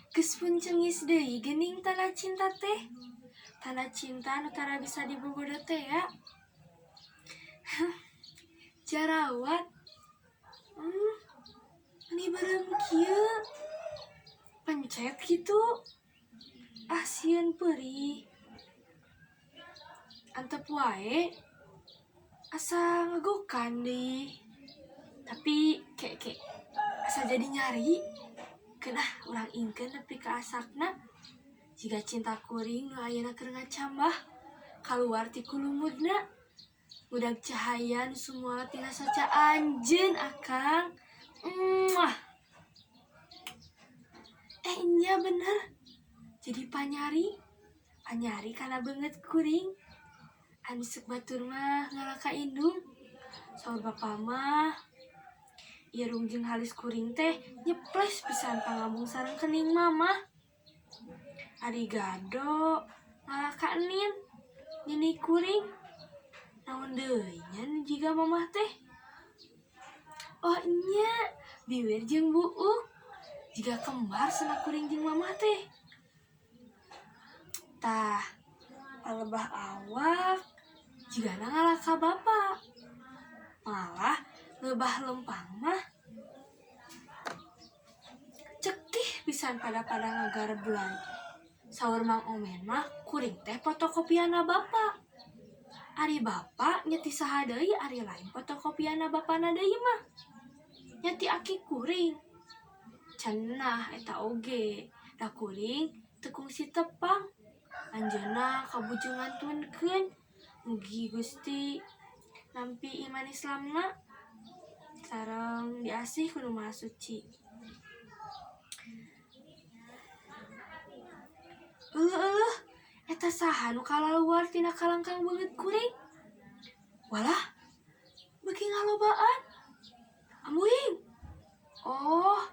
Geus puncengis deui geuning tanda cinta teh. Tanda cinta nu tara bisa dibogoh teh ya. Jarawat. Ini bareng kieu. Pencet gitu. Sieun peurih. Antep wae. Asa ngegokan deui. Tapi kek asa jadi nyari. Keunah urang ingkeun nepi ka asakna. Jiga cinta kuring nu ayeuna keur ngacambah kaluar ti kulumudna. Budak cahaya nu sumua tina saca anjeun akang. Iya bener. Jadi panyari kana beungeut kuring. Anu seuk batur mah ngalaka indung. Saur bapa mah irung jeung halis kuring teh nyeples pisan pangambung sareng kening mamah. Ari gado ngalaka nin nini kuring. Naon deui nya jiga mamah teh? Oh nya, biwir jeung buuk. Jiga kembar cenah kuring jeung mamah teh. Tah, palebah awak jigana ngalaka bapa. Malah lebah lempang mah cekih pisan pada ngagareblan. Saur Mang Omen mah kuring teh fotokopiana bapa. Ari bapa nya ti saha deui ari lain fotokopiana bapana deui mah. Nya ti aki kuring. Cenah eta oge. Da kuring teu kungsi tepang. Anjeunna kabujung ngantunkeun. Mugi Gusti nampi iman Islamna sareng diasih ku Nu Maha Suci. Eueuh, eta saha nu kalaluar tina kalangkang beungeut kuring? Walah, beuki ngalobaan. Amuing. Oh,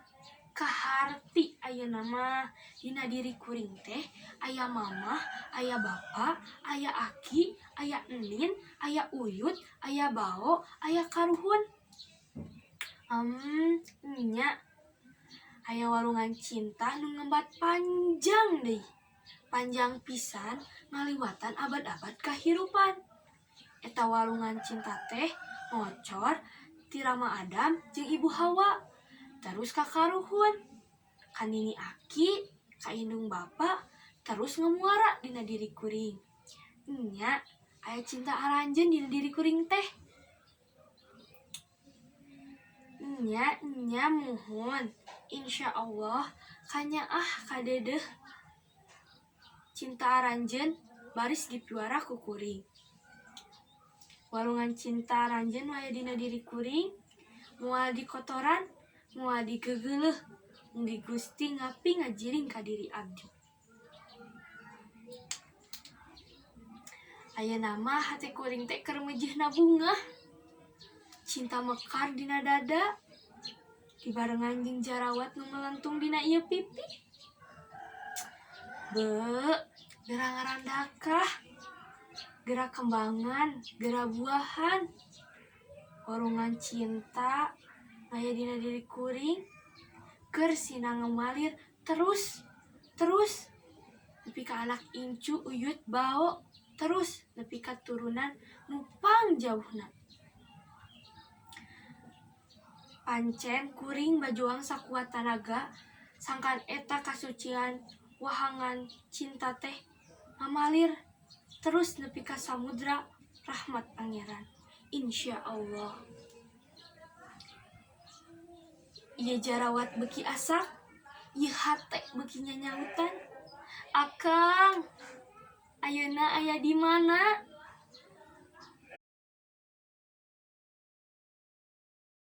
kaharti ayeuna mah dina diri kuring teh aya mamah, aya bapa, aya aki, aya enin, aya uyut, aya bao, aya karuhun. Nya aya walungan cinta nu ngembat panjang deui. Panjang pisan ngaliwatan abad-abad kahirupan. Eta walungan cinta teh ngocor ti Rama Adam jeung Ibu Hawa. Terus ka karuhun, ka nini aki, ka indung bapa, terus ngemuara dina diri kuring. Nya aya cinta aranjeun dina diri kuring teh. Nya muhun. Insyaallah kanyaah kadedeh cinta aranjeun baris dipiwara ku kuring. Walungan cinta aranjeun aya dina diri kuring, moal di kotoran, moal digegeuleuh. Mugi Gusti ngapi ngajiring ka diri abdi. Ayeuna mah hate kuring teh keur meujeuhna bungah. Cinta mekar dina dada. Dibarengan jeung jarawat nu melentung dina ieu pipi. Geura ngarandakah, geura kembangan, geura buahan. Walungan cinta aya dina diri kuring keur sina ngemalir terus nepi ka anak incu, uyut, bao, terus nepi ka turunan nu pangjauhna. Pancen kuring bajuang sakuat tanaga sangkan eta kasucian wahangan cinta teh ngamalir terus nepi ka samudra rahmat Pangeran. Insyaallah. Ieu jarawat beuki asak, ieu hate beuki nyanyautan. Akang, ayeuna aya di mana?